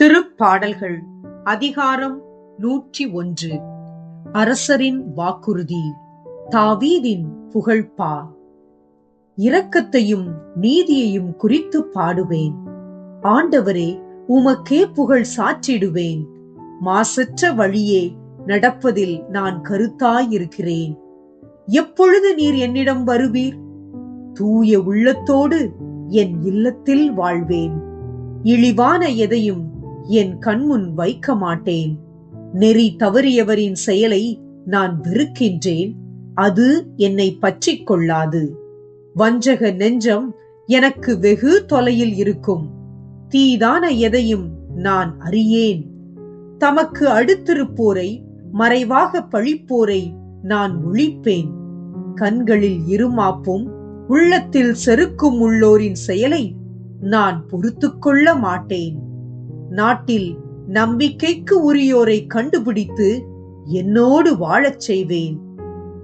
திருப்பாடல்கள் அதிகாரம் 101. அரசரின் வாக்குறுதி. தாவீதின் புகழ்பா. இரக்கத்தையும் நீதியையும் குறித்து பாடுவேன். ஆண்டவரே, உமக்கே புகழ் சாற்றிடுவேன். மாசற்ற வழியே நடப்பதில் நான் கருத்தாயிருக்கிறேன். எப்பொழுது நீர் என்னிடம் வருவீர்? தூய உள்ளத்தோடு என் இல்லத்தில் வாழ்வேன். இழிவான எதையும் என் கண்முன் வைக்க மாட்டேன். நெறி தவறியவரின் செயலை நான் வெறுக்கின்றேன். அது என்னை பற்றிக் கொள்ளாது. வஞ்சக நெஞ்சம் எனக்கு வெகு தொலையில் இருக்கும். தீதான எதையும் நான் அறியேன். தமக்கு அடுத்திருப்போரை, மறைவாக பழிப்போரை நான் ஒழிப்பேன். கண்களில் இருமாப்பும் உள்ளத்தில் செருக்கும் உள்ளோரின் செயலை நான் பொறுத்துக் கொள்ள மாட்டேன். நாட்டில் நம்பிக்கைக்கு உரியோரை கண்டுபிடித்து என்னோடு வாழச் செய்வேன்.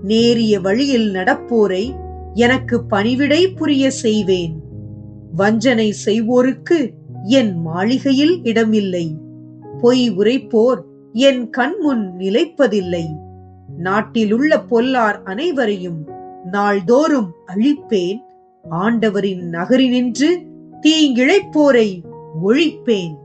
நேரிய வழியில் நடப்போரை எனக்கு பணிவிடை புரிய செய்வேன். வஞ்சனை செய்வோருக்கு என் மாளிகையில் இடமில்லை. பொய் உரைப்போர் என் கண்முன் நிலைப்பதில்லை. நாட்டிலுள்ள பொல்லார் அனைவரையும் நாள்தோறும் அழிப்பேன். ஆண்டவரின் நகரினின்று தீங்கிழைப்போரை ஒழிப்பேன்.